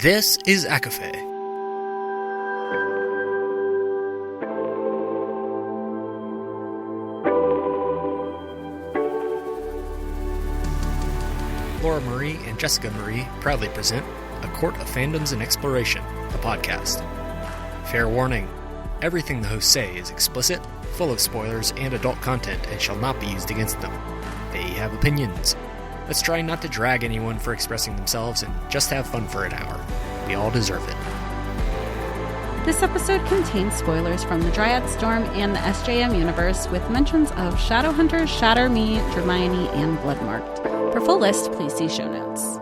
This is ACOFAE. Laura Marie and Jessica Marie proudly present A Court of Fandoms and Exploration, a podcast. Fair warning, everything the hosts say is explicit, full of spoilers and adult content and shall not be used against them. They have opinions. Let's try not to drag anyone for expressing themselves and just have fun for an hour. We all deserve it. This episode contains spoilers from the Dryad Storm and the SJM universe with mentions of Shadowhunters, Shatter Me, Hermione, and Bloodmarked. For full list, please see show notes.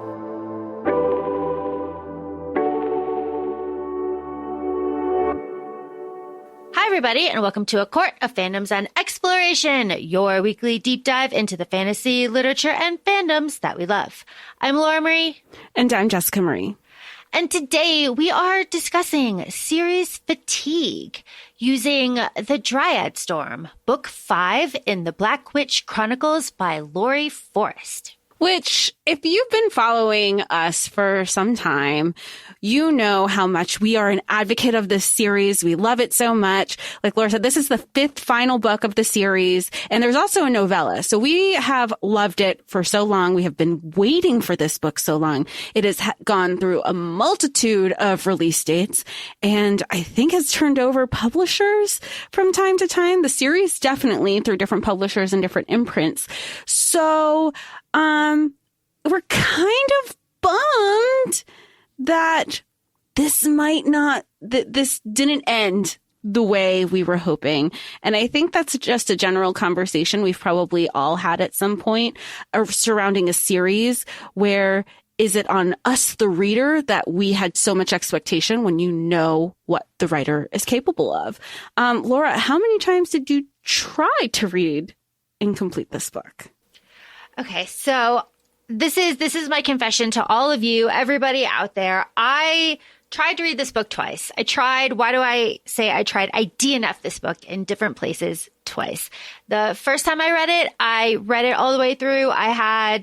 Hi, everybody, and welcome to A Court of Fandoms and Exploration, your weekly deep dive into the fantasy, literature, and fandoms that we love. I'm Laura Marie. And I'm Jessica Marie. And today we are discussing series fatigue using the Dryad Storm, Book 5 in the Black Witch Chronicles by Laurie Forrest. Which, if you've been following us for some time, you know how much we are an advocate of this series. We love it so much. Like Laura said, this is the 5th final book of the series, and there's also a novella. So we have loved it for so long. We have been waiting for this book so long. It has gone through a multitude of release dates, and I think has turned over publishers from time to time. The series definitely through different publishers and different imprints. So, we're kind of bummed that this didn't end the way we were hoping. And I think that's just a general conversation we've probably all had at some point surrounding a series where is it on us, the reader, that we had so much expectation when you know what the writer is capable of? Laura, how many times did you try to read and complete this book? Okay, so this is my confession to all of you, everybody out there. I tried to read this book twice. I tried. Why do I say I tried? I DNF'd this book in different places twice. The first time I read it all the way through. I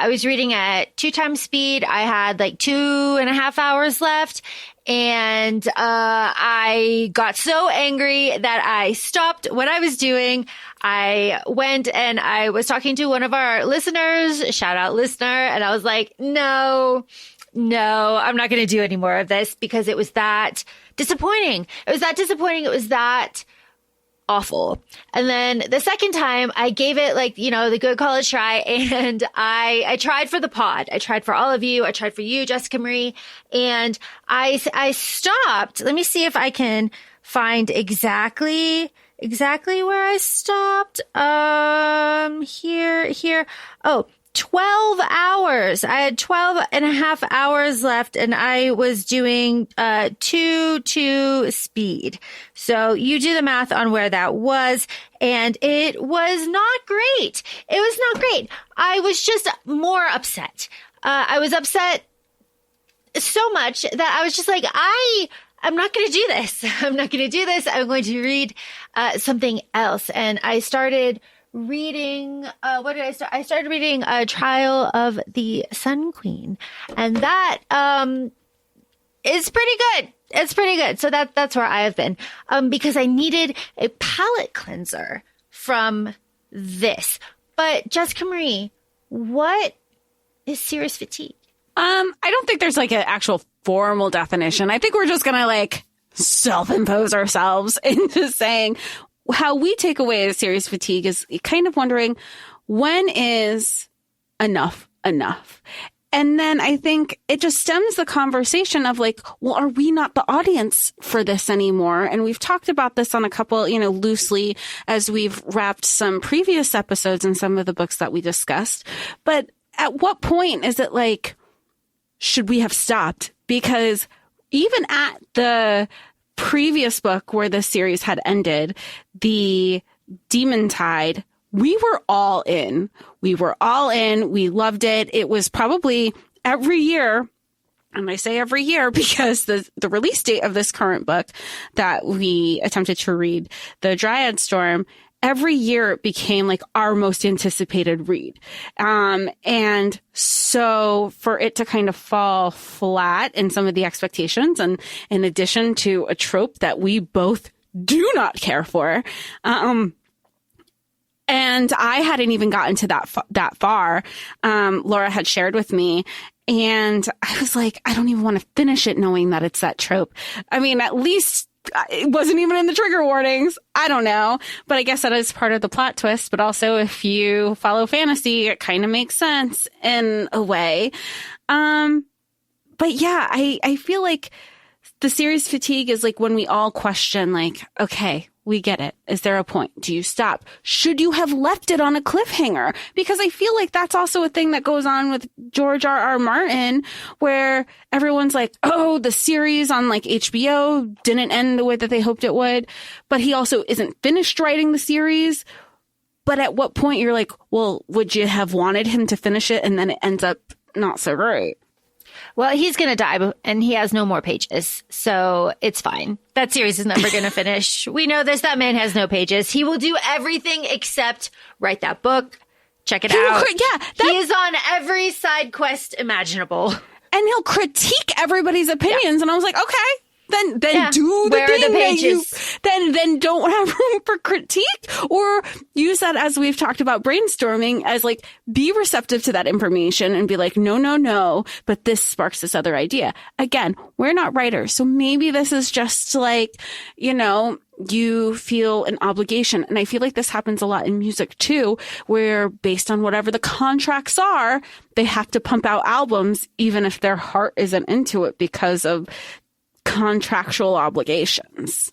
was reading at 2 times speed. I had like 2.5 hours left. And I got so angry that I stopped what I was doing. I went and I was talking to one of our listeners, shout out listener, and I was like, no, I'm not going to do any more of this because it was that disappointing. It was that awful. And then the second time I gave it the good college try, and I tried for the pod. I tried for all of you. I tried for you, Jessica Marie, and I stopped. Let me see if I can find exactly where I stopped. Here. Oh, 12 hours. I had 12.5 hours left, and I was doing 2 speed. So you do the math on where that was, and it was not great. I was just more upset. I was upset so much that I was just like, I'm not going to do this. I'm going to read something else. And I started reading, what did I start? I started reading Trial of the Sun Queen. And that is pretty good. It's pretty good. So that's where I have been. Because I needed a palate cleanser from this. But Jessica Marie, what is serious fatigue? I don't think there's like an actual formal definition. I think we're just going to self-impose ourselves into saying how we take away serious fatigue is kind of wondering, when is enough enough? And then I think it just stems the conversation of are we not the audience for this anymore? And we've talked about this on a couple, loosely as we've wrapped some previous episodes and some of the books that we discussed. But at what point is it should we have stopped? Because even at the previous book where the series had ended, the Demon Tide, we were all in. We loved it. It was probably every year. And I say every year because the release date of this current book that we attempted to read, the Dryad Storm, every year it became like our most anticipated read. And so for it to kind of fall flat in some of the expectations, and in addition to a trope that we both do not care for, and I hadn't even gotten to that far. Laura had shared with me, and I was like, I don't even want to finish it knowing that it's that trope. I mean, at least it wasn't even in the trigger warnings. I don't know. But I guess that is part of the plot twist. But also, if you follow fantasy, it kind of makes sense in a way. But yeah, I feel like the series fatigue is like when we all question, like, okay, we get it. Is there a point? Do you stop? Should you have left it on a cliffhanger? Because I feel like that's also a thing that goes on with George R.R. Martin, where everyone's like, oh, the series on like HBO didn't end the way that they hoped it would. But he also isn't finished writing the series. But at what point you're like, well, would you have wanted him to finish it? And then it ends up not so great. Well, he's going to die, and he has no more pages, so it's fine. That series is never going to finish. We know this. That man has no pages. He will do everything except write that book, check it out. He is on every side quest imaginable. And he'll critique everybody's opinions, and I was like, okay. Then do the Where thing are the that you, pages? then don't have room for critique, or use that, as we've talked about brainstorming, as like, be receptive to that information and be like, no, but this sparks this other idea. Again, we're not writers. So maybe this is just like, you feel an obligation. And I feel like this happens a lot in music too, where based on whatever the contracts are, they have to pump out albums, even if their heart isn't into it because of contractual obligations.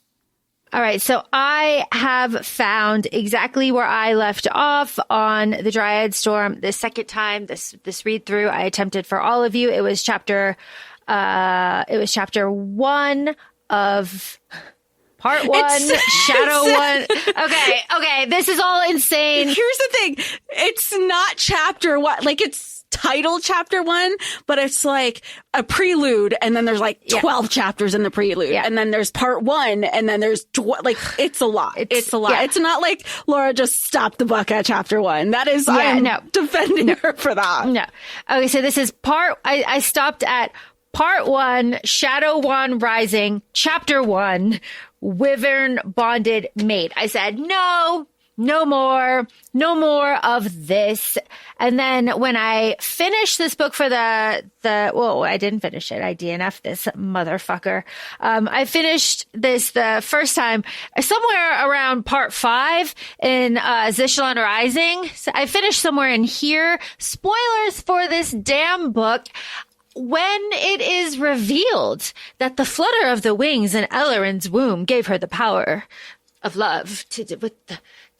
All right. So I have found exactly where I left off on the Dryad Storm. The second time this read through I attempted for all of you. It was chapter 1 of part 1, Shadow 1. Okay. This is all insane. Here's the thing. It's not chapter 1. Like, it's titled chapter 1, but it's like a prelude, and then there's like 12 chapters in the prelude, and then there's part 1, and then there's it's a lot. It's a lot. Yeah. It's not like Laura just stopped the book at chapter 1. That is, I'm defending her for that. No. Okay, so this is I stopped at part 1, Shadow 1 Rising, chapter 1, Wyvern Bonded Mate. I said, no more of this. And then when I finished this book for I didn't finish it. I DNF'd this motherfucker. I finished this the first time somewhere around part 5 in Zishlon Rising. So I finished somewhere in here. Spoilers for this damn book. When it is revealed that the flutter of the wings in Elleren's womb gave her the power of love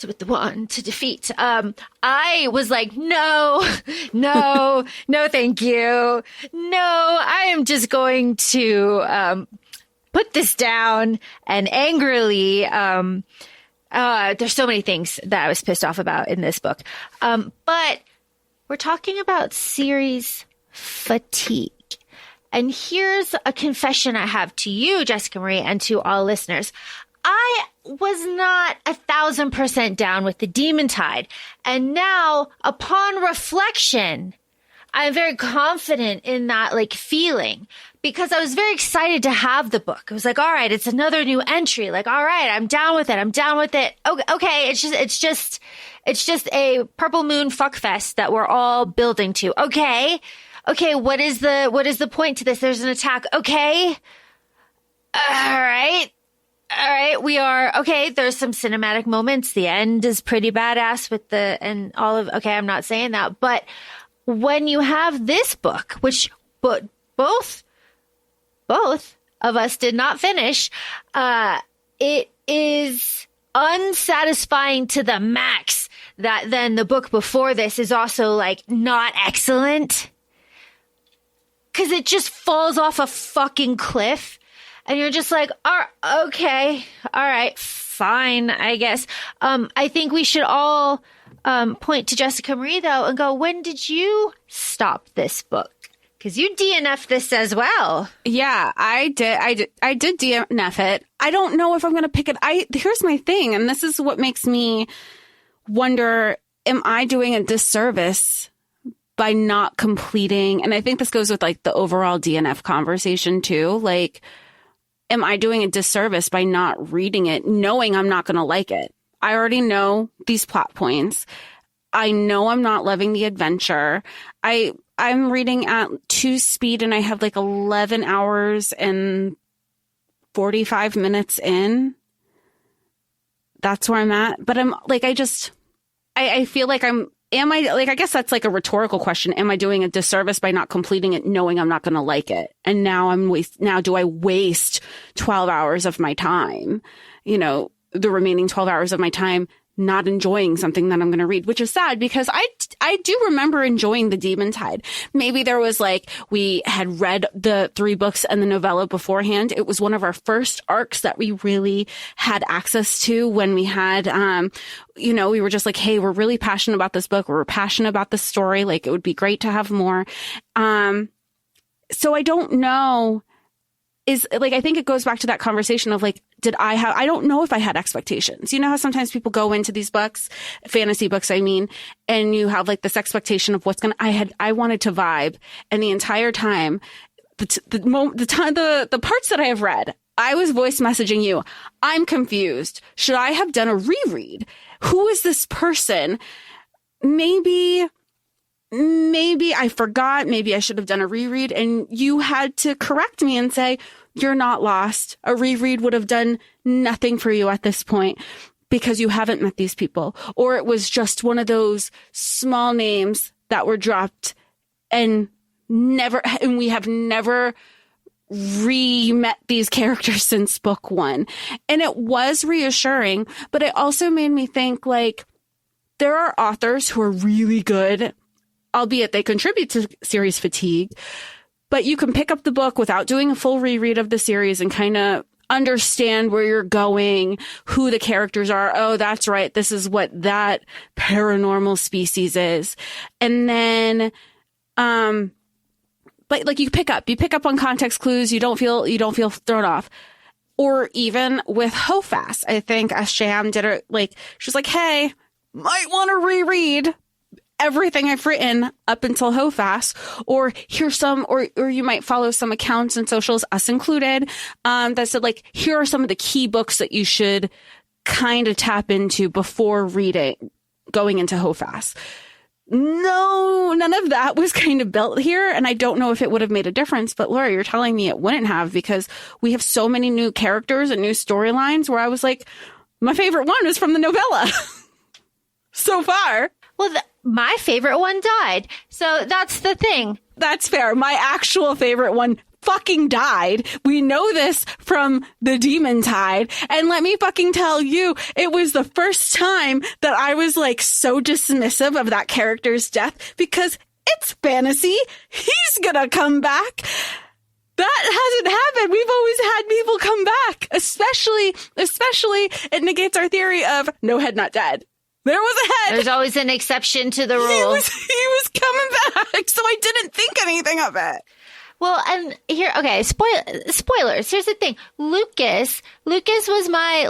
with the one to defeat. I was like, no, thank you. No, I am just going to put this down and angrily. There's so many things that I was pissed off about in this book. But we're talking about series fatigue. And here's a confession I have to you, Jessica Marie, and to all listeners. I was not 1,000% down with the Demon Tide. And now, upon reflection, I'm very confident in that feeling, because I was very excited to have the book. I was like, all right, it's another new entry. Like, all right, I'm down with it. Okay. It's just a Purple Moon fuckfest that we're all building to. Okay. What is the point to this? There's an attack. Okay. All right. There's some cinematic moments. The end is pretty badass I'm not saying that, but when you have this book, which both of us did not finish, it is unsatisfying to the max that then the book before this is also not excellent. 'Cause it just falls off a fucking cliff. And you're just like, okay, all right, fine, I guess. I think we should all point to Jessica Marie, though, and go, when did you stop this book? Because you DNF this as well. Yeah, I did DNF it. I don't know if I'm going to pick it. Here's my thing, and this is what makes me wonder, am I doing a disservice by not completing? And I think this goes with like the overall DNF conversation too. Like, am I doing a disservice by not reading it, knowing I'm not going to like it? I already know these plot points. I know I'm not loving the adventure. I'm reading at 2 speed and I have like 11 hours and 45 minutes in. That's where I'm at. But I'm like, I feel like I guess that's like a rhetorical question. Am I doing a disservice by not completing it, knowing I'm not going to like it? And now do I waste 12 hours of my time, the remaining 12 hours of my time not enjoying something that I'm going to read, which is sad because I do remember enjoying The Demon Tide. Maybe there was like, we had read the 3 books and the novella beforehand. It was one of our first arcs that we really had access to when we had, we were just like, hey, we're really passionate about this book. We're passionate about this story. Like, it would be great to have more. So I don't know. I think it goes back to that conversation of like, I don't know if I had expectations. You know how sometimes people go into these books, fantasy books, I mean, and you have like this expectation of I wanted to vibe. And the entire time, the parts that I have read, I was voice messaging you. I'm confused. Should I have done a reread? Who is this person? Maybe I forgot. Maybe I should have done a reread. And you had to correct me and say, you're not lost. A reread would have done nothing for you at this point because you haven't met these people. Or it was just one of those small names that were dropped and we have never re-met these characters since book 1. And it was reassuring, but it also made me think like there are authors who are really good, albeit they contribute to series fatigue, but you can pick up the book without doing a full reread of the series and kind of understand where you're going, who the characters are. Oh, that's right. This is what that paranormal species is. And then, but like you pick up on context clues. You don't feel thrown off. Or even with HOFAS, I think Asham did it. Like, she's like, hey, might want to reread everything I've written up until HOFAS, or here's some, or you might follow some accounts and socials, us included, that said like, here are some of the key books that you should kind of tap into before going into HOFAS. No, none of that was kind of built here. And I don't know if it would have made a difference, but Laurie, you're telling me it wouldn't have because we have so many new characters and new storylines where I was like, my favorite one is from the novella so far. Well, my favorite one died. So that's the thing. That's fair. My actual favorite one fucking died. We know this from The Demon Tide. And let me fucking tell you, it was the first time that I was like so dismissive of that character's death because it's fantasy. He's gonna come back. That hasn't happened. We've always had people come back. Especially it negates our theory of no head, not dead. There was a head. There's always an exception to the rule. He was coming back, so I didn't think anything of it. Well, and here, okay, spoilers. Here's the thing. Lucas was my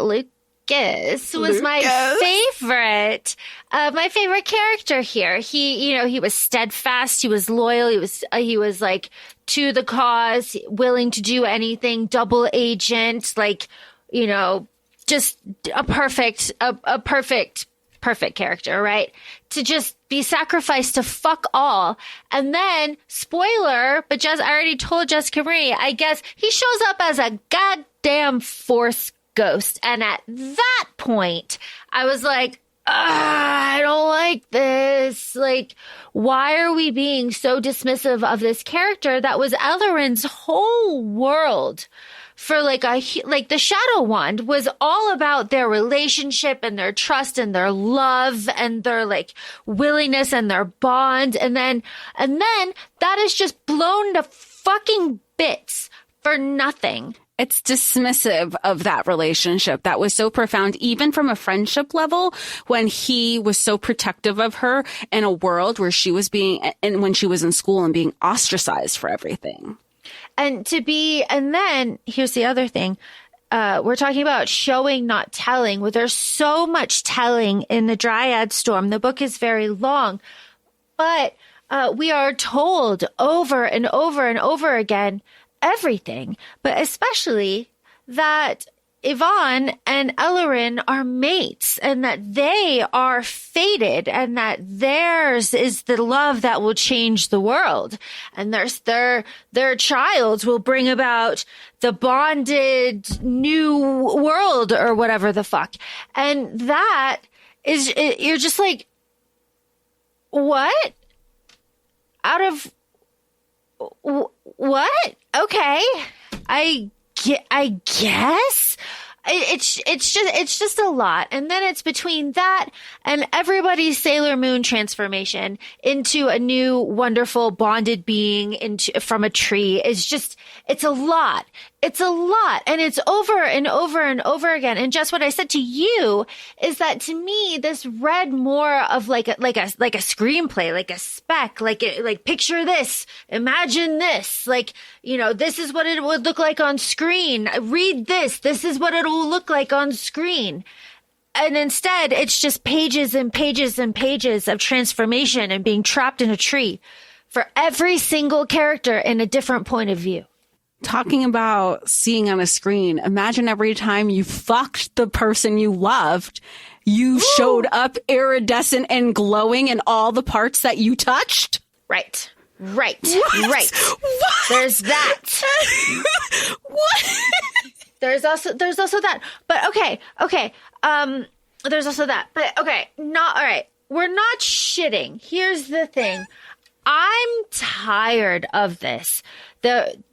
favorite. My favorite character here. He was steadfast. He was loyal. He was like to the cause, willing to do anything. Double agent, like, just a perfect character, right? To just be sacrificed to fuck all. And then, spoiler, but I already told Jessica Marie, I guess he shows up as a goddamn Force ghost. And at that point, I was like, I don't like this. Like, why are we being so dismissive of this character that was Elloren's whole world? For like the Shadow Wand was all about their relationship and their trust and their love and their like willingness and their bond. And then that is just blown to fucking bits for for nothing. It's dismissive of that relationship that was so profound, even from a friendship level, when he was so protective of her in a world where she was and when she was in school and being ostracized for everything. And then here's the other thing. We're talking about showing, not telling. Well, there's so much telling in the Dryad Storm. The book is very long, but we are told over and over and over again everything, but especially that Yvonne and Ellerin are mates and that they are fated and that theirs is the love that will change the world. And their child will bring about the bonded new world or whatever the fuck. And that is, you're just like, what? Out of what? Okay. I guess it's just a lot. And then it's between that and everybody's Sailor Moon transformation into a new wonderful bonded being from a tree. It's a lot. It's a lot. And it's over and over and over again. And just what I said to you is that to me, this read more of like a screenplay, like a spec, like picture this, imagine this, this is what it would look like on screen. Read this. This is what it will look like on screen. And instead, it's just pages and pages and pages of transformation and being trapped in a tree for every single character in a different point of view. Talking about seeing on a screen, imagine every time you fucked the person you loved, you showed up iridescent and glowing in all the parts that you touched. Right. What? Right. What? There's that. What? There's also that. But okay. There's also that. But okay, not all right. We're not shitting. Here's the thing. I'm tired of this.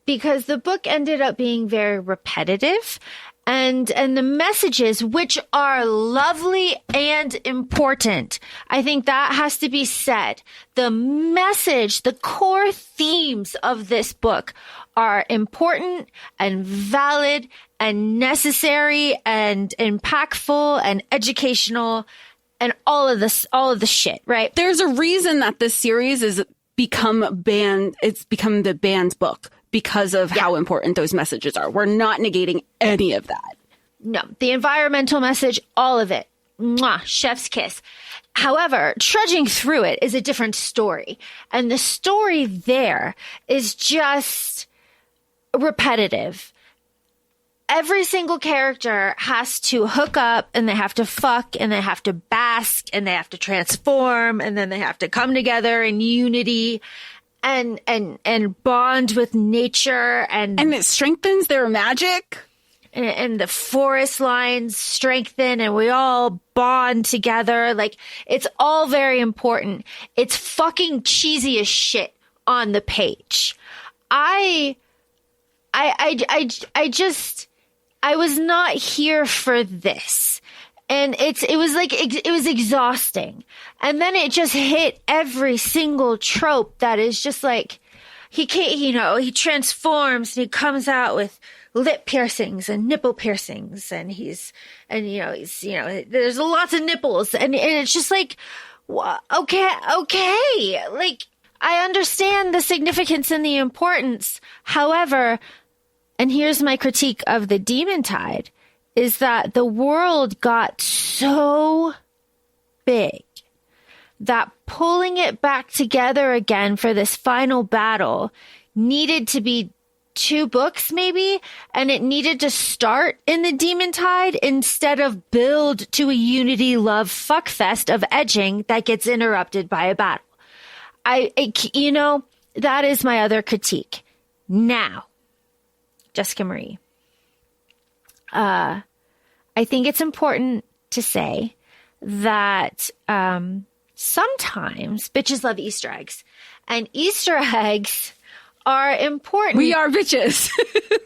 Because the book ended up being very repetitive and the messages, which are lovely and important. I think that has to be said. The message, the core themes of this book are important and valid and necessary and impactful and educational and all of the shit, right? There's a reason that this series is become the band's book because of how important those messages are. We're not negating any of that. No, the environmental message, all of it. Mwah, chef's kiss. However, trudging through it is a different story. And the story there is just repetitive. Every single character has to hook up and they have to fuck and they have to bask and they have to transform and then they have to come together in unity and bond with nature and it strengthens their magic. And the forest lines strengthen and we all bond together. Like, it's all very important. It's fucking cheesy as shit on the page. I was not here for this. And it was exhausting. And then it just hit every single trope that is just like, he transforms and he comes out with lip piercings and nipple piercings and he's there's lots of nipples and it's just like, okay. Like, I understand the significance and the importance. However, and here's my critique of the Demon Tide, is that the world got so big that pulling it back together again for this final battle needed to be 2 books maybe, and it needed to start in the Demon Tide instead of build to a unity love fuckfest of edging that gets interrupted by a battle. That is my other critique. Now, Jessica Marie, I think it's important to say that sometimes bitches love Easter eggs, and Easter eggs are important. We are bitches.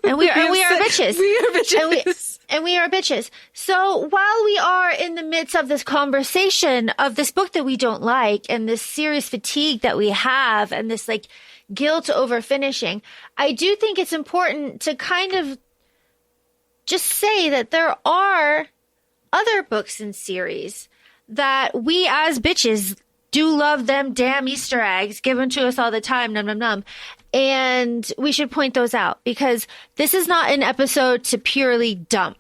And we are bitches. We are bitches. And we are bitches. So while we are in the midst of this conversation of this book that we don't like and this series fatigue that we have and this like guilt over finishing, I do think it's important to kind of just say that there are other books and series that we as bitches do love them damn Easter eggs given to us all the time. Num, num, num. And we should point those out because this is not an episode to purely dump.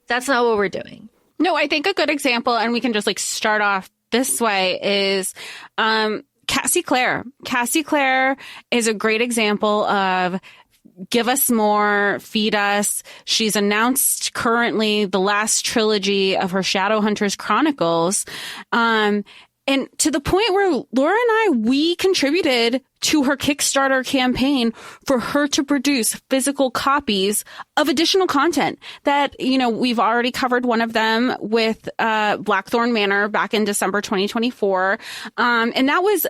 That's not what we're doing. No, I think a good example, and we can just like start off this way, is Cassie Clare. Cassie Clare is a great example of give us more, feed us. She's announced currently the last trilogy of her Shadowhunters Chronicles. And to the point where Laura and I, we contributed to her Kickstarter campaign for her to produce physical copies of additional content that, you know, we've already covered one of them with Blackthorn Manor back in December 2024. And that was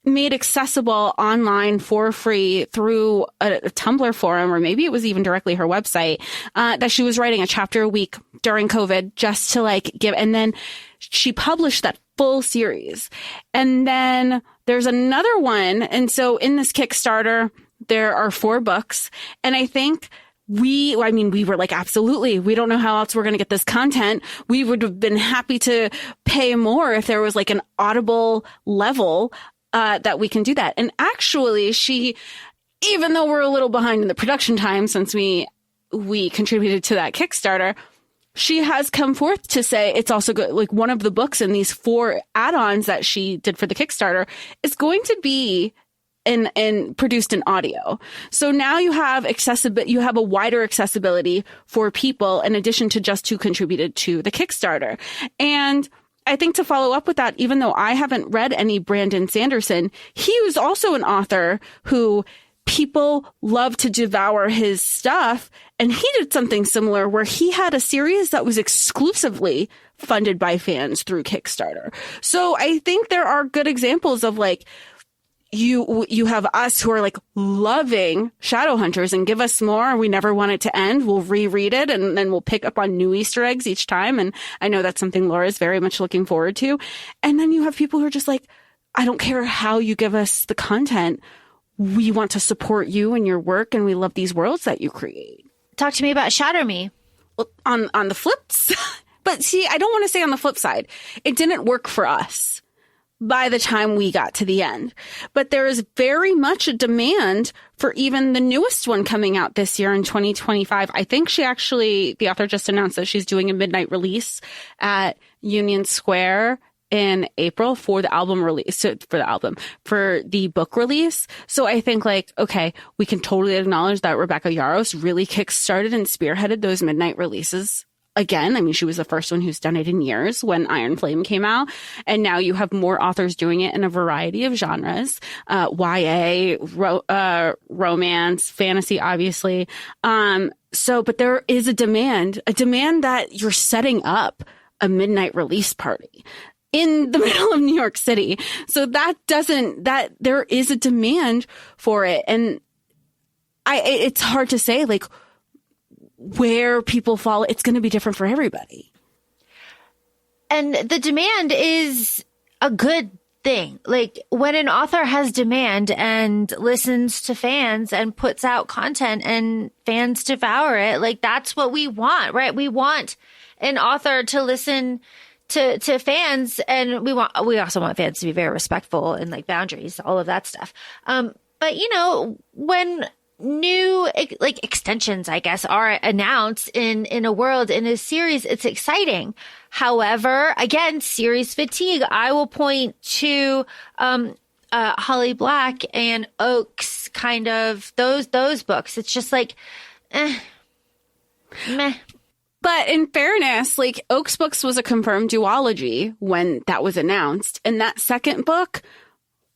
made accessible online for free through a Tumblr forum, or maybe it was even directly her website, that she was writing a chapter a week during COVID just to like give. And then she published that full series. And then there's another one. And so in this Kickstarter, there are 4 books. And I think we were like, absolutely. We don't know how else we're going to get this content. We would have been happy to pay more if there was like an Audible level that we can do that. And actually, she, even though we're a little behind in the production time since we contributed to that Kickstarter, she has come forth to say it's also good. Like one of the books in these 4 add-ons that she did for the Kickstarter is going to be and produced in audio. So now you have you have a wider accessibility for people in addition to just who contributed to the Kickstarter. And I think to follow up with that, even though I haven't read any Brandon Sanderson, he was also an author who people love to devour his stuff. And he did something similar where he had a series that was exclusively funded by fans through Kickstarter. So I think there are good examples of like, you have us who are like loving Shadowhunters and give us more. We never want it to end. We'll reread it and then we'll pick up on new Easter eggs each time. And I know that's something Laura is very much looking forward to. And then you have people who are just like, I don't care how you give us the content. We want to support you and your work. And we love these worlds that you create. Talk to me about Shadow Me. Well, on the flips. But see, I don't want to say on the flip side. It didn't work for us by the time we got to the end. But there is very much a demand for even the newest one coming out this year in 2025. I think the author just announced that she's doing a midnight release at Union Square in April for the album release, for the book release. So I think like, okay, we can totally acknowledge that Rebecca Yarros really kickstarted and spearheaded those midnight releases. Again, I mean, she was the first one who's done it in years when Iron Flame came out. And now you have more authors doing it in a variety of genres, YA, romance, fantasy, obviously. But there is a demand that you're setting up a midnight release party in the middle of New York City. So that there is a demand for it. And it's hard to say, like, where people fall. It's going to be different for everybody. And the demand is a good thing. Like when an author has demand and listens to fans and puts out content and fans devour it, like that's what we want, right? We want an author to listen to fans, and we also want fans to be very respectful and like boundaries, all of that stuff. But you know, when new like extensions, I guess, are announced in a world, in a series, it's exciting. However, again, series fatigue. I will point to Holly Black and Oak's kind of those books. It's just like meh. But in fairness, like Oak's books was a confirmed duology when that was announced. And that second book,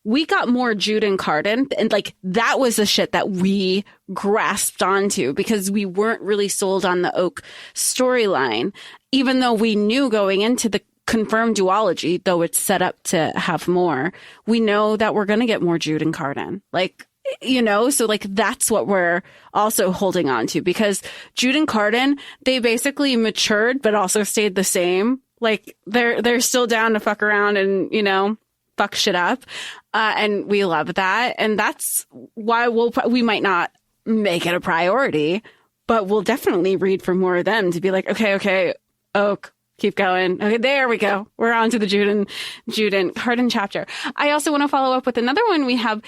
we got more Jude and Carden. And like that was the shit that we grasped onto because we weren't really sold on the Oak storyline, even though we knew going into the confirmed duology, though it's set up to have more, we know that we're going to get more Jude and Carden. Like So like that's what we're also holding on to, because Jude and Cardan, they basically matured but also stayed the same. Like they're still down to fuck around and fuck shit up, and we love that, and that's why we might not make it a priority, but we'll definitely read for more of them to be like, okay, Oak, keep going. Okay, there we go. We're on to the Jude and Cardan chapter. I also want to follow up with another one we have.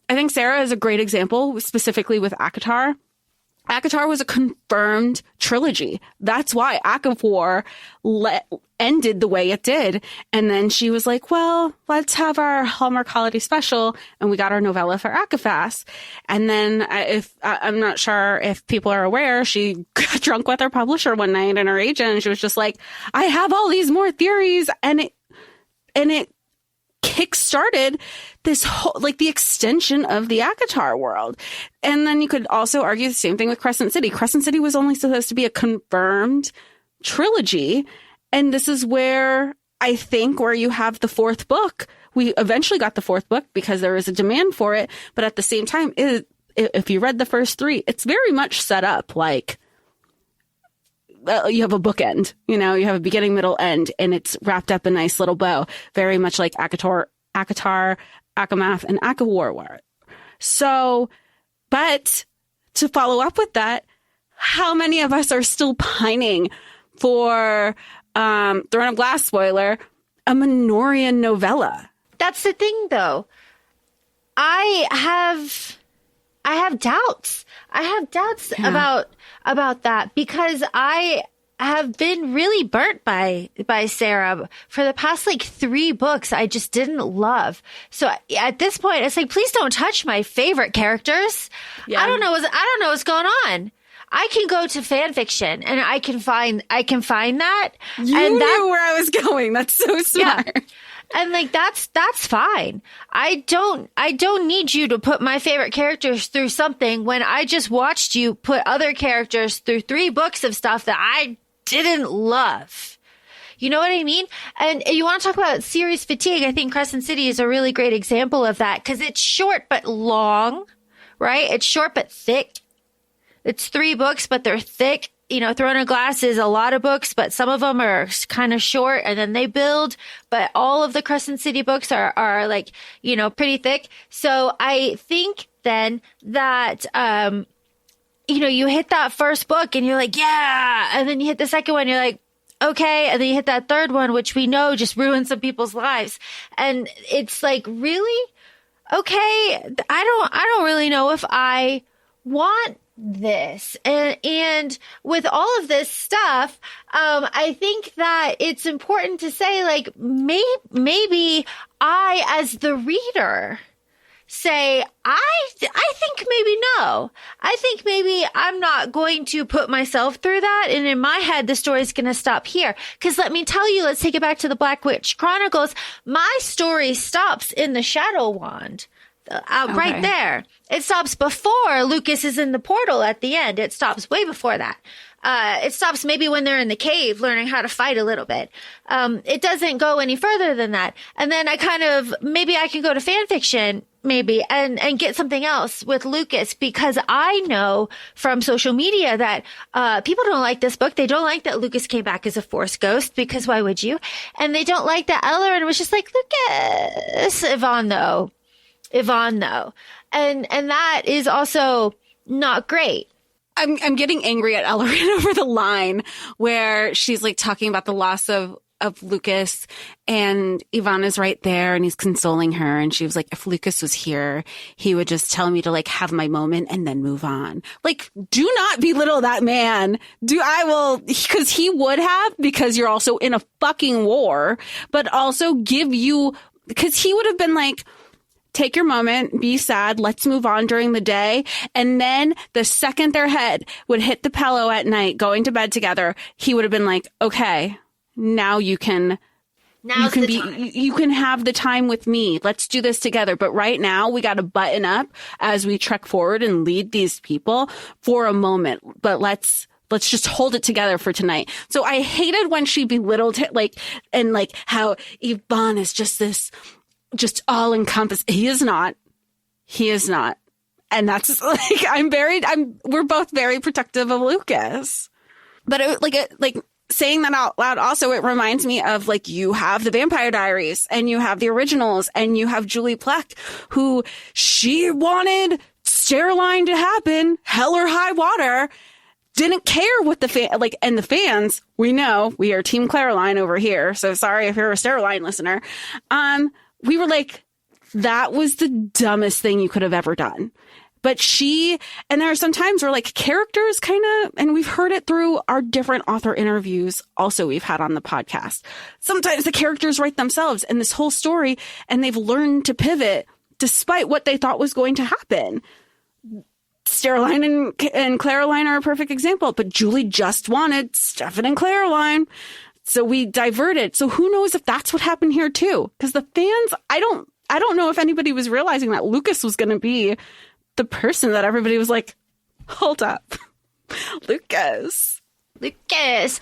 I think Sarah is a great example, specifically with ACOTAR. ACOTAR was a confirmed trilogy. That's why ACOFAE ended the way it did. And then she was like, well, let's have our Hallmark Holiday Special. And we got our novella for ACOFAS. And then I'm not sure if people are aware, she got drunk with her publisher one night and her agent. And she was just like, I have all these more theories. And it kick-started this whole, like, the extension of the ACOTAR world. And then you could also argue the same thing with Crescent City. Crescent City was only supposed to be a confirmed trilogy. And this is where I think where you have the fourth book. We eventually got the fourth book because there was a demand for it. But at the same time, if you read the first three, it's very much set up like you have a bookend, you have a beginning, middle, end, and it's wrapped up a nice little bow, very much like ACOTAR, ACOMAF, and ACOWAR. So, but to follow up with that, how many of us are still pining for, Throne of Glass spoiler, a Minorian novella? That's the thing, though. I have doubts. About that, because I have been really burnt by Sarah for the past 3 books. I just didn't love. So at this point, it's like, please don't touch my favorite characters. Yeah. I don't know what's going on. I can go to fan fiction and I can find that. You and knew where I was going. That's so smart. Yeah. And that's fine. I don't need you to put my favorite characters through something when I just watched you put other characters through 3 books of stuff that I didn't love. You know what I mean? And you want to talk about series fatigue. I think Crescent City is a really great example of that, because it's short but long, right? It's short but thick. It's 3 books, but they're thick. Throne of Glass is a lot of books, but some of them are kind of short and then they build. But all of the Crescent City books are pretty thick. So I think then that, you hit that first book and you're like, yeah. And then you hit the second one, you're like, okay. And then you hit that third one, which we know just ruins some people's lives. And it's like, really? Okay. I don't really know if I want this. And with all of this stuff, I think that it's important to say, maybe I, as the reader, say, I think maybe no. I think maybe I'm not going to put myself through that. And in my head, the story's going to stop here. Because let me tell you, let's take it back to the Black Witch Chronicles. My story stops in the Shadow Wand. Right there. It stops before Lucas is in the portal at the end. It stops way before that. It stops maybe when they're in the cave learning how to fight a little bit. It doesn't go any further than that. And then maybe I can go to fan fiction maybe and get something else with Lucas, because I know from social media that people don't like this book. They don't like that Lucas came back as a Force ghost, because why would you? And they don't like that Ellerin was just like, Lucas. Yvonne though. And that is also not great. I'm getting angry at Ellerin over the line where she's talking about the loss of Lucas, and Yvonne is right there and he's consoling her. And she was like, if Lucas was here, he would just tell me to have my moment and then move on. Do not belittle that man. Because he would have, because you're also in a fucking war, but also because he would have been like, take your moment, be sad, let's move on during the day. And then the second their head would hit the pillow at night, going to bed together, he would have been like, okay, now you can have the time with me. Let's do this together. But right now we got to button up as we trek forward and lead these people for a moment. But let's just hold it together for tonight. So I hated when she belittled it, how Yvonne is just this, just all encompassing. He is not. And that's we're both very protective of Lucas. But saying that out loud, also, it reminds me of like, you have the Vampire Diaries and you have the originals and you have Julie Plec, who she wanted Steroline to happen, hell or high water, didn't care what and the fans, we know we are Team Clareline over here. So sorry if you're a Steroline listener. We were like, that was the dumbest thing you could have ever done. But and there are some times where like characters kind of, and we've heard it through our different author interviews also we've had on the podcast. Sometimes the characters write themselves and this whole story, and they've learned to pivot despite what they thought was going to happen. Steroline and Clareline are a perfect example, but Julie just wanted Stefan and Clareline. So we diverted. So who knows if that's what happened here too? Because the fans, I don't know if anybody was realizing that Lucas was going to be the person that everybody was like, hold up, Lucas. Here's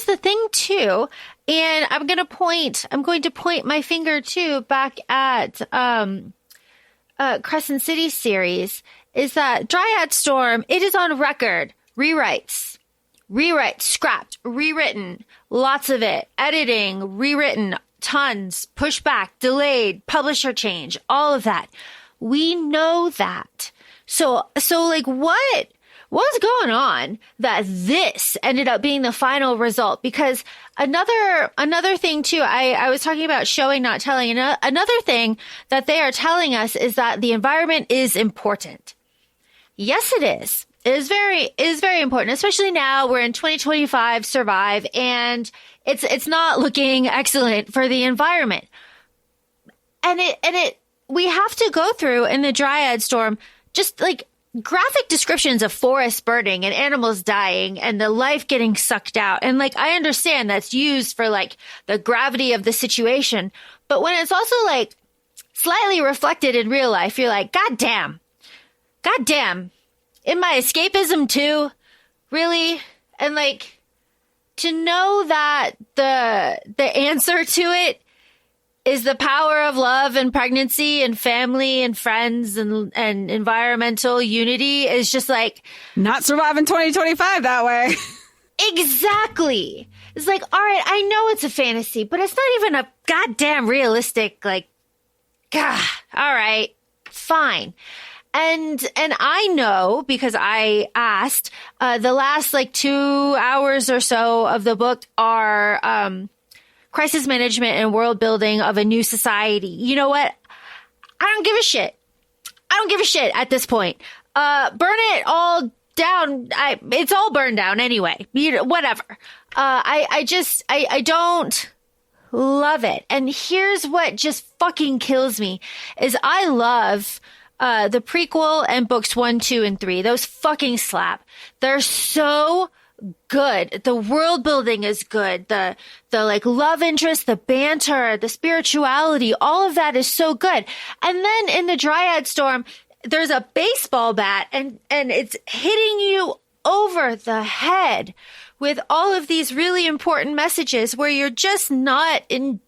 the thing too, and I'm going to point my finger too back at Crescent City series, is that Dryad Storm, it is on record, rewrites, scrapped, rewritten, lots of it, editing, rewritten, tons, pushback, delayed, publisher change, all of that. We know that. So like what's going on that this ended up being the final result? Because another thing too, I was talking about showing, not telling. Another thing that they are telling us is that the environment is important. Yes, it is. It is very important, especially now we're in 2025 survive, and it's not looking excellent for the environment. And we have to go through in the Dryad Storm just like graphic descriptions of forests burning and animals dying and the life getting sucked out. And like, I understand that's used for like the gravity of the situation, but when it's also like slightly reflected in real life, you're like, God damn, in my escapism too, really? And like, to know that the answer to it is the power of love and pregnancy and family and friends and environmental unity is just like, not surviving 2025 that way. Exactly. It's like, all right, I know it's a fantasy, but it's not even a goddamn realistic, like, all right, fine. And I know because I asked, the last like 2 hours or so of the book are, crisis management and world building of a new society. You know what? I don't give a shit. At this point. Burn it all down. It's all burned down anyway. Whatever. I don't love it. And here's what just fucking kills me is I love the prequel and books 1, 2, and 3. Those fucking slap. They're so good. The world building is good. The like love interest, the banter, the spirituality, all of that is so good. And then in the Dryad Storm, there's a baseball bat and it's hitting you over the head with all of these really important messages where you're just not enjoying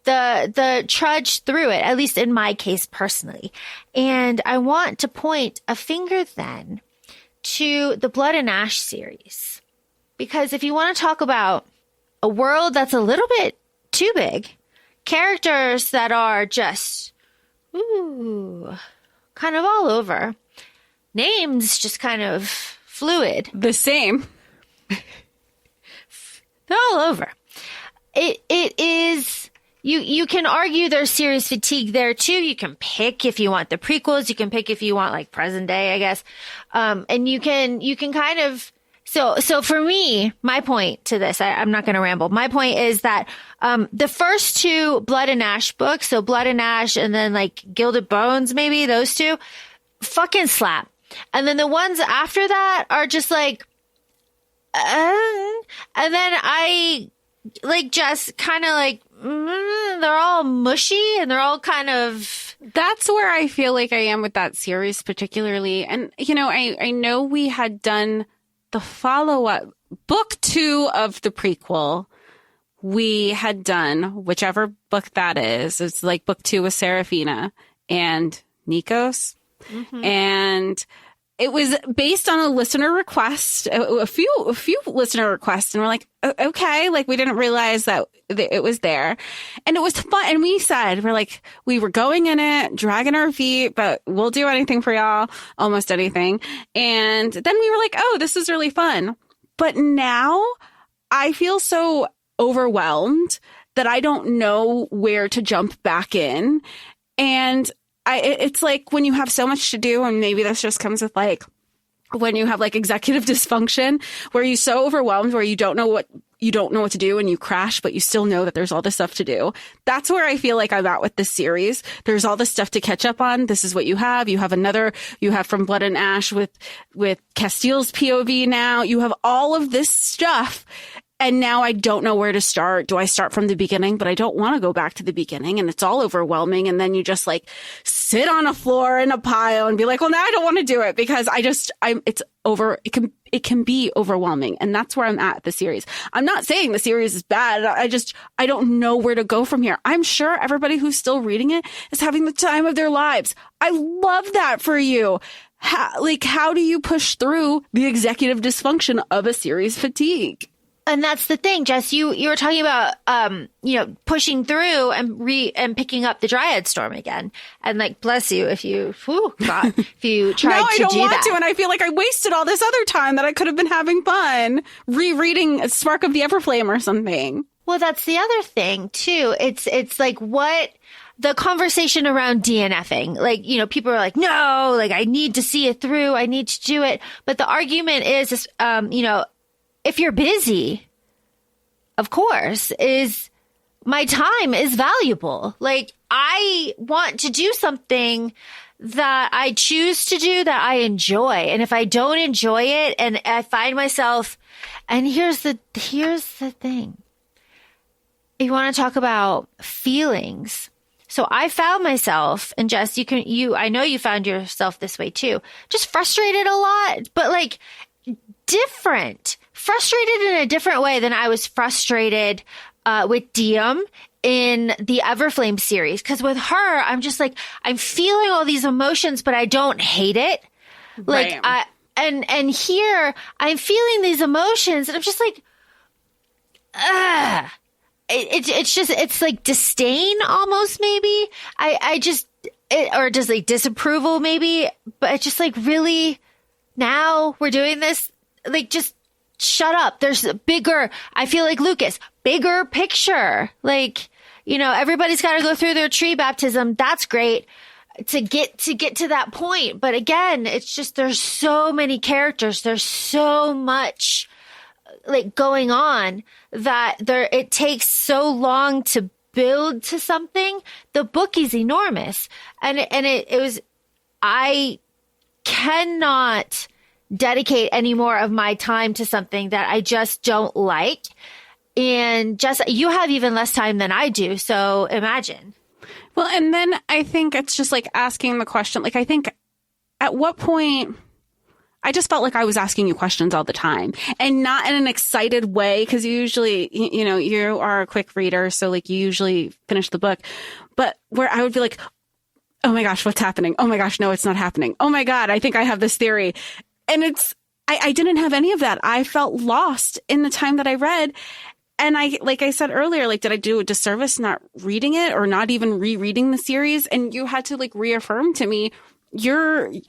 the trudge through it, at least in my case personally. And I want to point a finger then to the Blood and Ash series. Because if you want to talk about a world that's a little bit too big, characters that are just, kind of all over, names just kind of fluid. The same. They're all over. It is, you can argue there's series fatigue there too. You can pick if you want the prequels. You can pick if you want like present day, I guess. And you can kind of, so for me, my point to this, I'm not going to ramble. My point is that, the first 2 Blood and Ash books, so Blood and Ash and then like Gilded Bones, maybe those 2 fucking slap. And then the ones after that are just like, and then I like just kind of like, they're all mushy and they're all kind of. That's where I feel like I am with that series particularly. And, you know, I know we had done the follow-up book 2 of the prequel. We had done whichever book that is. It's like book 2 with Serafina. and Nikos. And it was based on a listener request, a few listener requests. And we're like, okay, like we didn't realize that it was there. And it was fun. And we said, we were going in it, dragging our feet, but we'll do anything for y'all, almost anything. And then we were like, oh, this is really fun. But now I feel so overwhelmed that I don't know where to jump back in. And it's like when you have so much to do, and maybe this just comes with like when you have like executive dysfunction, where you're so overwhelmed, where you don't know what to do and you crash, but you still know that there's all this stuff to do. That's where I feel like I'm at with this series. There's all this stuff to catch up on. This is what you have. You have From Blood and Ash with Castile's POV now. You have all of this stuff. And now I don't know where to start. Do I start from the beginning? But I don't want to go back to the beginning, and it's all overwhelming. And then you just like sit on a floor in a pile and be like, well, now I don't want to do it because it can be overwhelming. And that's where I'm at the series. I'm not saying the series is bad. I don't know where to go from here. I'm sure everybody who's still reading it is having the time of their lives. I love that for you. How do you push through the executive dysfunction of a series fatigue? And that's the thing, Jess, you were talking about, pushing through and picking up the Dryad Storm again. And like, bless you if you tried no, to do that. No, I don't want to. And I feel like I wasted all this other time that I could have been having fun rereading Spark of the Everflame or something. Well, that's the other thing too. It's like what the conversation around DNFing, like, people are like, no, like I need to see it through. I need to do it. But the argument is, if you're busy, of course, my time is valuable. Like, I want to do something that I choose to do that I enjoy. And if I don't enjoy it and I find myself, and here's the thing. You want to talk about feelings. So I found myself, and Jess, I know you found yourself this way too, just frustrated a lot, but like frustrated in a different way than I was frustrated with Diem in the Everflame series. Because with her, I'm just like, I'm feeling all these emotions, but I don't hate it. Like, right. And here, I'm feeling these emotions, and I'm just like, it's like disdain almost, maybe. Or just like disapproval, maybe. But it's just like, really, now we're doing this? Like, just shut up. There's a bigger, I feel like Lucas, bigger picture. Like, everybody's got to go through their tree baptism. That's great to get to that point. But again, it's just, there's so many characters. There's so much like going on that it takes so long to build to something. The book is enormous. And I cannot dedicate any more of my time to something that I just don't like. And just, you have even less time than I do. So imagine. Well, and then I think it's just like asking the question, like, I think at what point I just felt like I was asking you questions all the time, and not in an excited way. Cause you usually, you are a quick reader. So like you usually finish the book, but where I would be like, oh my gosh, what's happening? Oh my gosh, no, it's not happening. Oh my God, I think I have this theory. And I didn't have any of that. I felt lost in the time that I read. And like I said earlier, like, did I do a disservice not reading it or not even rereading the series? And you had to like reaffirm to me,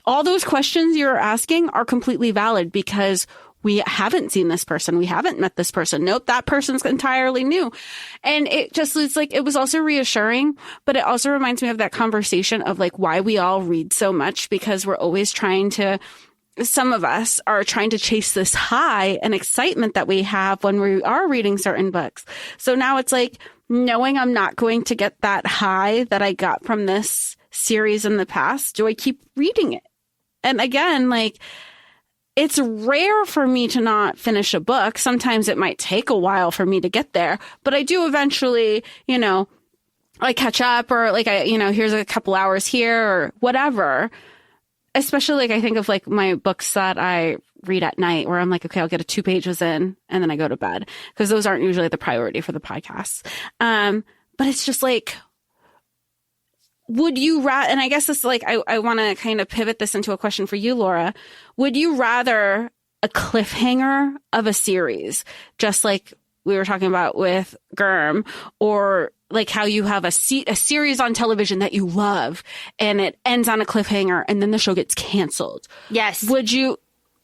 all those questions you're asking are completely valid because we haven't seen this person. We haven't met this person. Nope, that person's entirely new. And it's like, it was also reassuring, but it also reminds me of that conversation of like why we all read so much, because we're always some of us are trying to chase this high and excitement that we have when we are reading certain books. So now it's like knowing I'm not going to get that high that I got from this series in the past. Do I keep reading it? And again, like, it's rare for me to not finish a book. Sometimes it might take a while for me to get there, but I do eventually, I catch up, or like here's a couple hours here or whatever. Especially like I think of like my books that I read at night, where I'm like, okay, I'll get 2 pages in and then I go to bed, because those aren't usually the priority for the podcasts. But it's just like, would you and I guess this, like, I want to kind of pivot this into a question for you, Laura. Would you rather a cliffhanger of a series, just like we were talking about with Germ, or like how you have a series on television that you love and it ends on a cliffhanger and then the show gets canceled? Yes. Would you?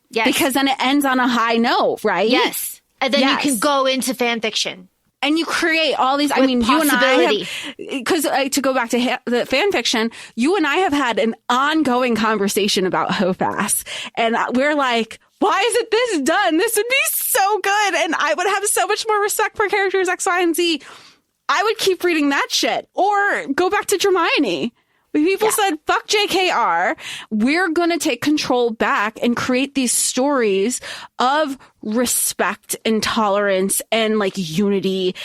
Yes. Because then it ends on a high note, right? Yes. And then you can go into fan fiction. And you create all these, With you and I have, because to go back to the fan fiction, you and I have had an ongoing conversation about HOFAS. And we're like, why isn't this done? This would be so good. And I would have so much more respect for characters X, Y, and Z. I would keep reading that shit. Or go back to Hermione. People said, fuck JKR. We're going to take control back and create these stories of respect and tolerance and like unity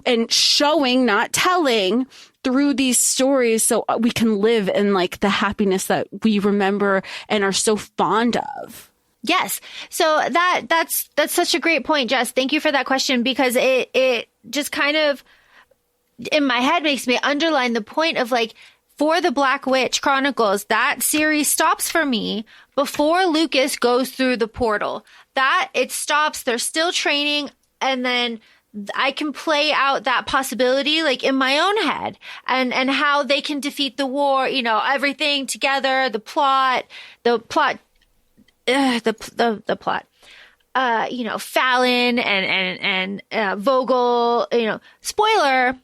and showing, not telling, through these stories so we can live in like the happiness that we remember and are so fond of. Yes. So that's such a great point, Jess. Thank you for that question, because it just kind of in my head makes me underline the point of like, for the Black Witch Chronicles, that series stops for me before Lucas goes through the portal. That it stops. They're still training. And then I can play out that possibility like in my own head and how they can defeat the war, everything together, the plot, Fallon and Vogel, spoiler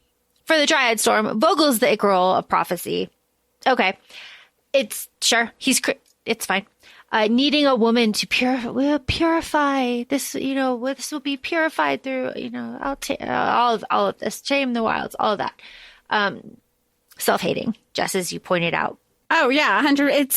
for the Dryad Storm, Vogel's the Icarol of prophecy. Okay. It's it's fine. Needing a woman to purify this, this will be purified through, all of this, tame the wilds, all of that. Self-hating, just as you pointed out. Oh yeah, 100.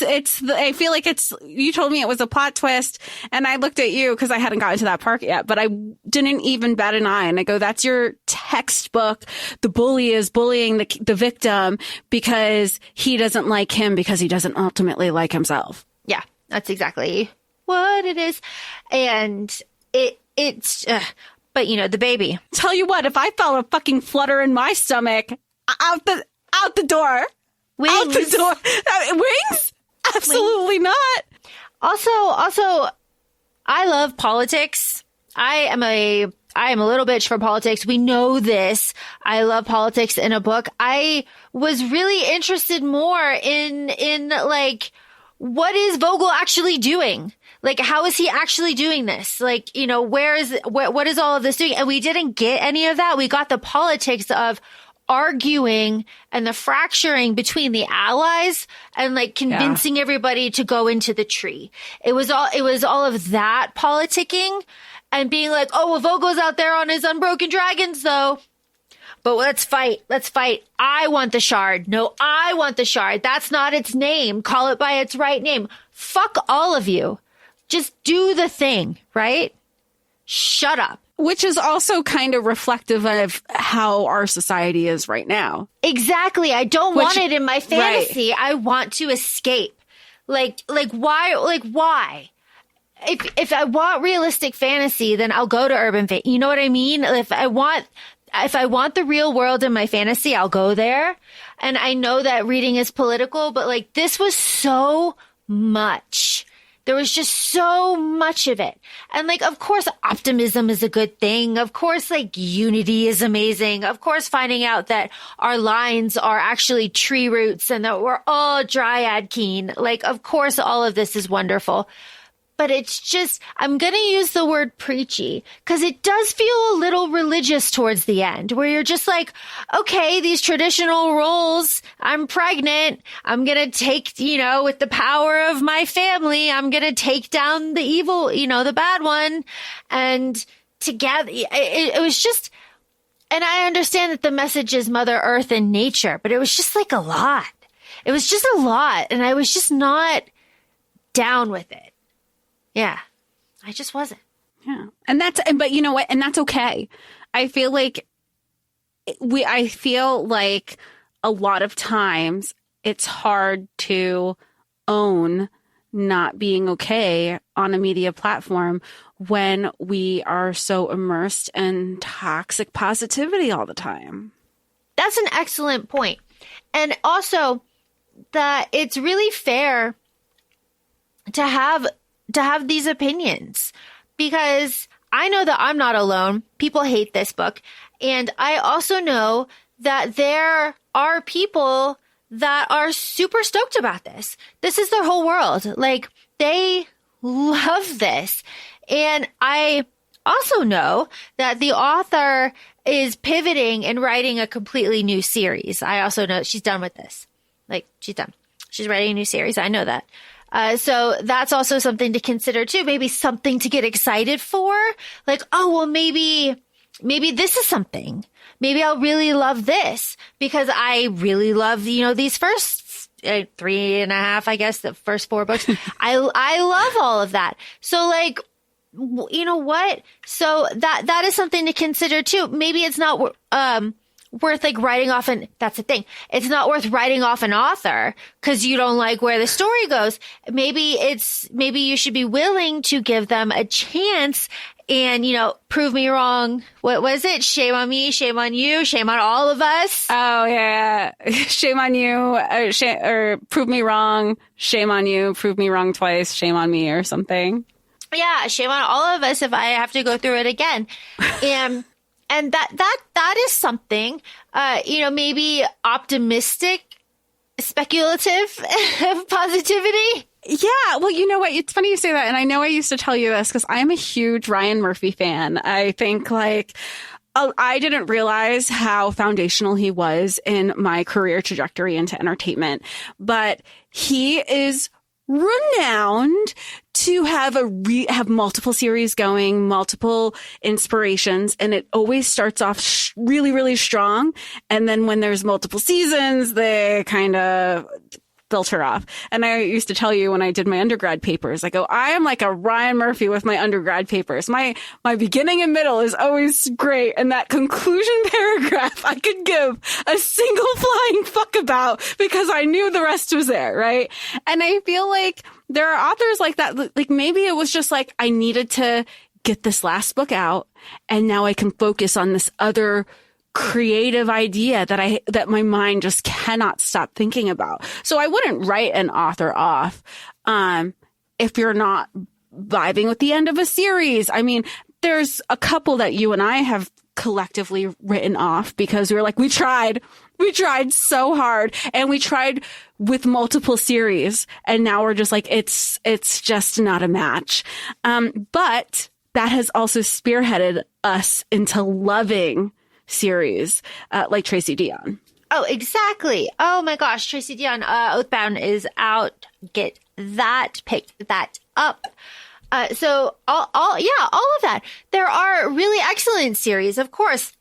I feel like you told me it was a plot twist and I looked at you because I hadn't gotten to that part yet, but I didn't even bat an eye and I go, that's your textbook. The bully is bullying the victim because he doesn't like him because he doesn't ultimately like himself. Yeah, that's exactly what it is. And but the baby. Tell you what, if I felt a fucking flutter in my stomach, out the door. Wings. Out the door. Wings? Absolutely not. Also, I love politics. I am a little bitch for politics. We know this. I love politics in a book. I was really interested more in like, what is Vogel actually doing? Like, how is he actually doing this? Like, what is all of this doing? And we didn't get any of that. We got the politics of arguing and the fracturing between the allies and like convincing everybody to go into the tree. It was all of that politicking and being like, oh, well, Vogel's out there on his unbroken dragons though. But let's fight. I want the shard. No, I want the shard. That's not its name. Call it by its right name. Fuck all of you. Just do the thing, right? Shut up. Which is also kind of reflective of how our society is right now. Exactly. I don't want it in my fantasy. Right. I want to escape. Like why? If I want realistic fantasy, then I'll go to urban fantasy. You know what I mean? If I want the real world in my fantasy, I'll go there. And I know that reading is political, but like this was so much. There was just so much of it. And like, of course, optimism is a good thing. Of course, like unity is amazing. Of course, finding out that our lines are actually tree roots and that we're all Dryad keen. Like, of course, all of this is wonderful. But it's just, I'm going to use the word preachy because it does feel a little religious towards the end where you're just like, okay, these traditional roles, I'm pregnant. I'm going to take, with the power of my family, I'm going to take down the evil, the bad one. And together, it was just, and I understand that the message is Mother Earth and nature, but it was just like a lot. It was just a lot. And I was just not down with it. Yeah, I just wasn't. Yeah. But you know what? And that's okay. I feel like a lot of times it's hard to own not being okay on a media platform when we are so immersed in toxic positivity all the time. That's an excellent point. And also that it's really fair to have these opinions, because I know that I'm not alone. People hate this book. And I also know that there are people that are super stoked about this. This is their whole world. Like, they love this. And I also know that the author is pivoting and writing a completely new series. I also know she's done with this. Like, she's done. She's writing a new series. I know that. So that's also something to consider too. Maybe something to get excited for. Like, oh, well, maybe this is something. Maybe I'll really love this because I really love, these first 3.5, I guess, the first 4 books. I love all of that. So like, you know what? So that is something to consider too. Maybe it's not, worth like writing off that's the thing. It's not worth writing off an author because you don't like where the story goes. Maybe you should be willing to give them a chance and, prove me wrong. What was it? Shame on me, shame on you, shame on all of us. Oh yeah. Shame on you, or prove me wrong. Shame on you, prove me wrong twice. Shame on me or something. Yeah. Shame on all of us if I have to go through it again. And that is something, maybe optimistic, speculative positivity. Yeah. Well, you know what? It's funny you say that. And I know I used to tell you this because I'm a huge Ryan Murphy fan. I think I didn't realize how foundational he was in my career trajectory into entertainment, but he is renowned to have have multiple series going, multiple inspirations, and it always starts off really, really strong. And then when there's multiple seasons, they kind of filter off. And I used to tell you when I did my undergrad papers, I go, I am like a Ryan Murphy with my undergrad papers. My beginning and middle is always great. And that conclusion paragraph I could give a single flying fuck about because I knew the rest was there, right? And I feel like there are authors like that. Like maybe it was just like I needed to get this last book out and now I can focus on this other creative idea that my mind just cannot stop thinking about. So I wouldn't write an author off if you're not vibing with the end of a series. I mean, there's a couple that you and I have collectively written off because we were like, we tried so hard and we tried with multiple series and now we're just like, it's just not a match. But that has also spearheaded us into loving series like Tracy Dion. Oh, exactly. Oh my gosh, Tracy Dion, Oathbound is out. Get that, pick that up. So all of that. There are really excellent series, of course.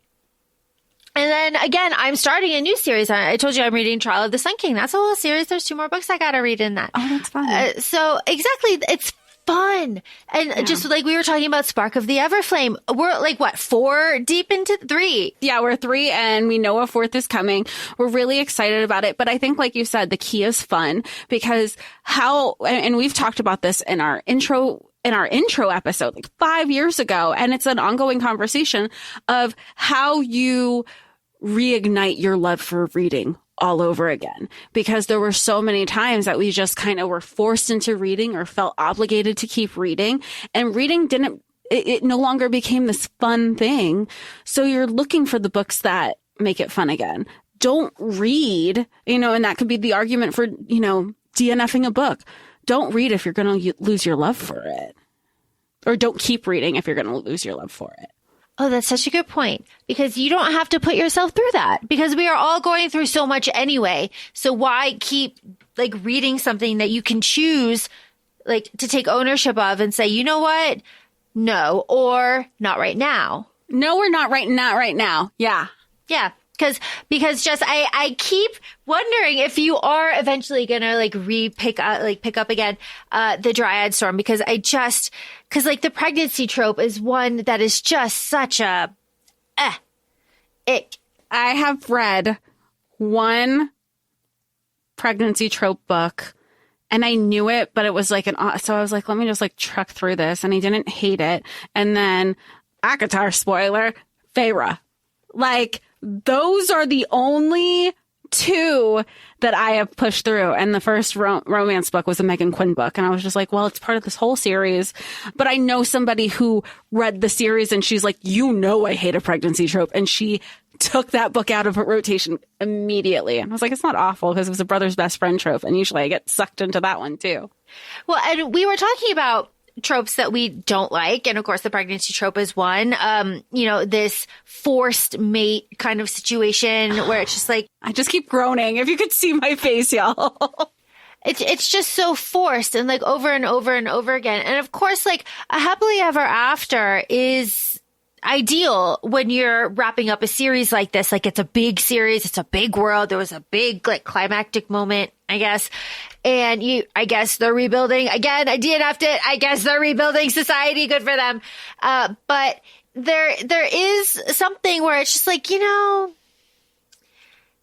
And then again, I'm starting a new series. I told you I'm reading Trial of the Sun King. That's a whole series. There's 2 more books I got to read in that. Oh, that's fun. So exactly, it's fun. And just like we were talking about Spark of the Everflame, we're like, 4 deep into 3? Yeah, we're 3 and we know a 4th is coming. We're really excited about it. But I think, like you said, the key is fun because and we've talked about this in our intro episode like 5 years ago. And it's an ongoing conversation of how you reignite your love for reading all over again, because there were so many times that we just kind of were forced into reading or felt obligated to keep reading, and reading it no longer became this fun thing. So you're looking for the books that make it fun again. Don't read, and that could be the argument for, DNFing a book. Don't read if you're going to lose your love for it, or don't keep reading if you're going to lose your love for it. Oh, that's such a good point, because you don't have to put yourself through that, because we are all going through so much anyway. So why keep reading something that you can choose to take ownership of and say, you know what? No, or not right now. No, we're not right now. Yeah. Yeah. Because just I keep wondering if you are eventually gonna pick up again the Dryad Storm, because the pregnancy trope is one that is just such a ick. I have read one pregnancy trope book and I knew it, but it was so I was like, let me just truck through this, and I didn't hate it. And then ACOFAE spoiler, Feyre. Those are the only two that I have pushed through. And the first romance book was a Megan Quinn book. And I was just like, well, it's part of this whole series. But I know somebody who read the series and she's like, I hate a pregnancy trope. And she took that book out of rotation immediately. And I was like, it's not awful because it was a brother's best friend trope. And usually I get sucked into that one too. Well, and we were talking about tropes that we don't like. And of course, the pregnancy trope is one. This forced mate kind of situation where it's just like, I just keep groaning. If you could see my face, y'all. It's just so forced and like over and over and over again. And of course, like a happily ever after is ideal when you're wrapping up a series like this. Like it's a big series. It's a big world. There was a big like climactic moment, I guess. And I guess they're rebuilding again. I DNF'd it. I guess they're rebuilding society. Good for them. But there is something where it's just like,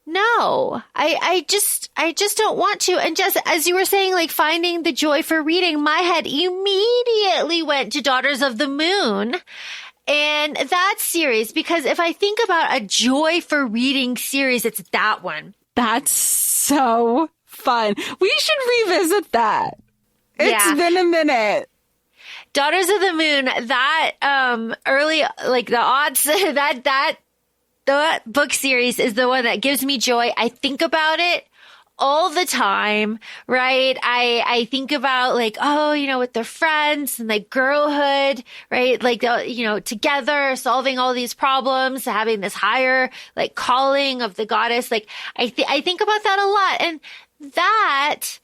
no, I just don't want to. And just as you were saying, like finding the joy for reading, my head immediately went to Daughters of the Moon and that series, because if I think about a joy for reading series, it's that one. That's so fun. We should revisit that. It's been a minute. Daughters of the Moon, that early, like the odds, the book series is the one that gives me joy. I think about it all the time, right? I think about like, with their friends and like girlhood, right? Like, together solving all these problems, having this higher like calling of the goddess. Like I think about that a lot. And that's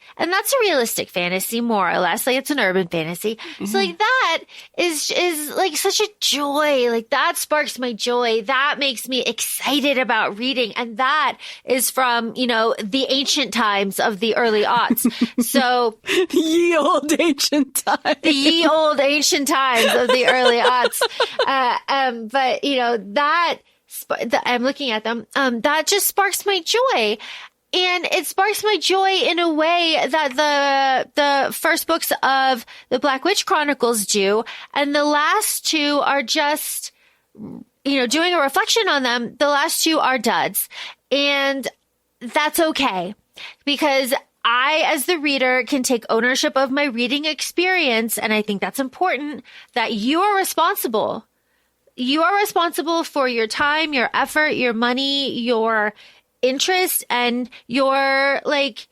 a realistic fantasy, more or less. Like it's an urban fantasy. Mm-hmm. So like that is like such a joy. Like that sparks my joy. That makes me excited about reading. And that is from, the ancient times of the early aughts. So ye old ancient times. The ye old ancient times of the early aughts. But I'm looking at them. That just sparks my joy. And it sparks my joy in a way that the first books of the Black Witch Chronicles do. And the last two are just, doing a reflection on them. The last two are duds. And that's okay. Because I, as the reader, can take ownership of my reading experience. And I think that's important, that you are responsible. You are responsible for your time, your effort, your money, your interest, and your like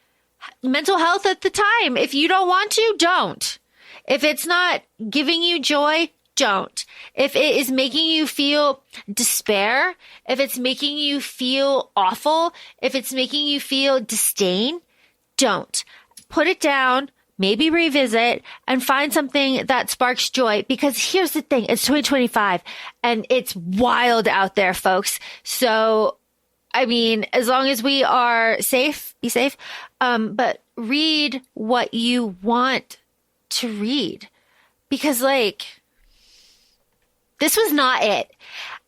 mental health at the time. If you don't want to, don't. If it's not giving you joy, don't. If it is making you feel despair, if it's making you feel awful, if it's making you feel disdain, don't. Put it down, maybe revisit, and find something that sparks joy. Because here's the thing, it's 2025 and it's wild out there, folks. So I mean, as long as we are safe, be safe, but read what you want to read. Because like, this was not it.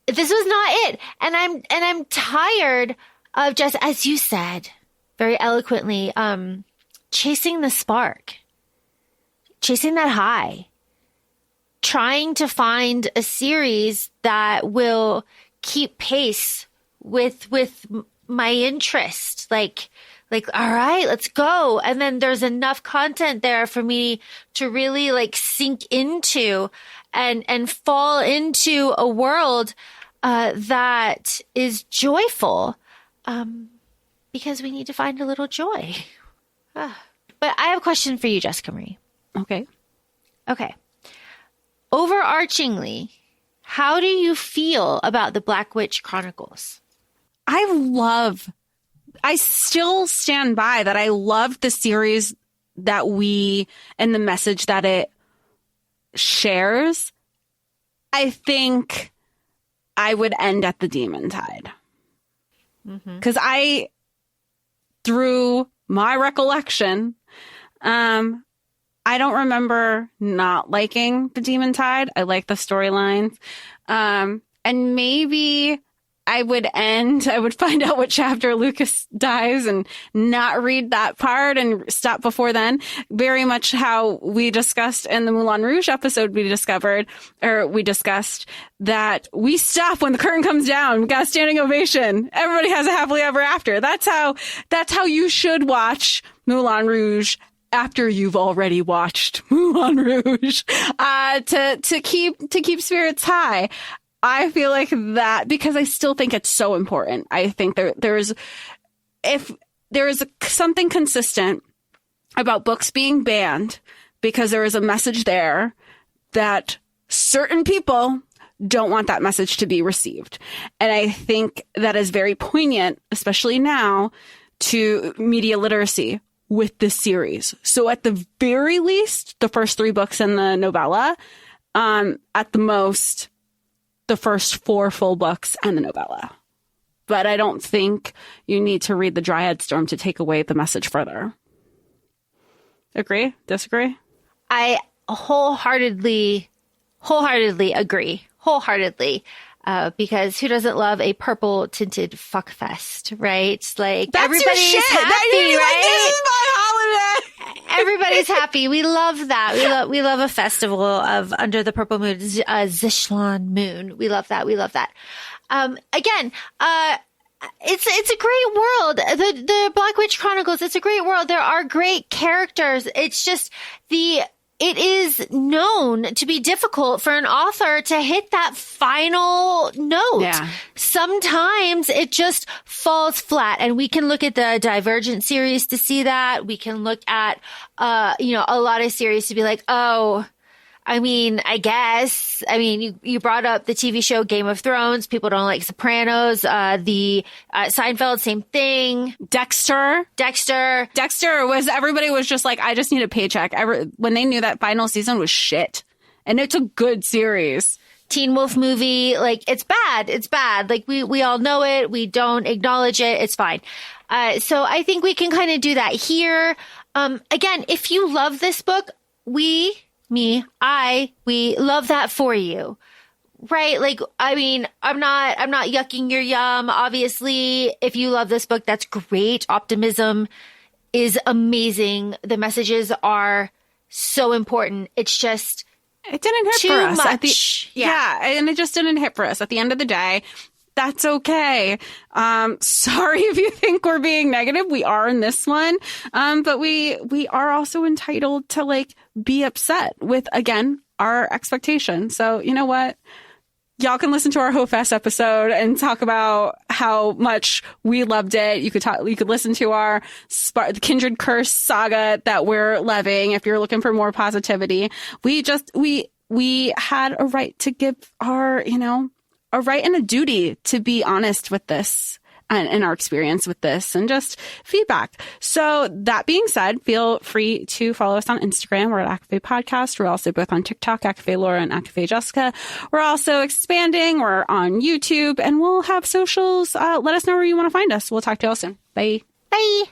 This was not it. And I'm tired of, just as you said very eloquently, chasing the spark, chasing that high, trying to find a series that will keep pace with my interest, like, all right, let's go. And then there's enough content there for me to really like sink into and fall into a world, that is joyful. Because we need to find a little joy. But I have a question for you, Jessica Marie. Okay. Overarchingly, how do you feel about the Black Witch Chronicles? I still stand by that. I loved the series and the message that it shares. I think I would end at the Demon Tide. Because through my recollection, I don't remember not liking the Demon Tide. I like the storylines. And maybe I would find out what chapter Lucas dies and not read that part and stop before then. Very much how we discussed in the Moulin Rouge episode, we discussed that we stop when the curtain comes down. We got a standing ovation. Everybody has a happily ever after. That's how you should watch Moulin Rouge after you've already watched Moulin Rouge, to keep spirits high. I feel like that, because I still think it's so important. I think if there is something consistent about books being banned because there is a message there that certain people don't want that message to be received. And I think that is very poignant, especially now, to media literacy with this series. So at the very least, the first 3 books in the novella, at the most, the first 4 full books and the novella. But I don't think you need to read the Dryad Storm to take away the message further. Agree? Disagree? I wholeheartedly agree. Wholeheartedly. Because who doesn't love a purple tinted fuck fest, right? Like, that's everybody's your shit. happy, right? Like, this is my holiday. Everybody's happy. We love that. We love a festival of under the purple moon, Zishlon moon. We love that. We love that. Again, it's a great world. The Black Witch Chronicles, it's a great world. There are great characters. It's just it is known to be difficult for an author to hit that final note. Yeah. Sometimes it just falls flat, and we can look at the Divergent series to see that. We can look at, a lot of series to be like, oh, I mean, I guess. I mean, you brought up the TV show Game of Thrones. People don't like Sopranos. The Seinfeld, same thing. Dexter was, everybody was just like, I just need a paycheck. When they knew that final season was shit. And it's a good series. Teen Wolf movie, like, it's bad. It's bad. Like, we all know it. We don't acknowledge it. It's fine. So I think we can kind of do that here. Again, if you love this book, we love that for you, right? Like, I mean, I'm not yucking your yum. Obviously, if you love this book, that's great. Optimism is amazing. The messages are so important. It's just, it didn't hit too for us. much. Yeah, and it just didn't hit for us. At the end of the day, that's okay. Sorry if you think we're being negative. We are in this one. But we are also entitled to, like, be upset with, again, our expectations. So you know what? Y'all can listen to our HoFest episode and talk about how much we loved it. You could listen to our the Kindred Curse saga that we're loving if you're looking for more positivity. We had a right to give our, a right and a duty to be honest with this and our experience with this and just feedback. So that being said, feel free to follow us on Instagram. We're at ACOFAE Podcast. We're also both on TikTok, ACOFAE Laura and ACOFAE Jessica. We're also expanding. We're on YouTube and we'll have socials. Let us know where you want to find us. We'll talk to you all soon. Bye. Bye.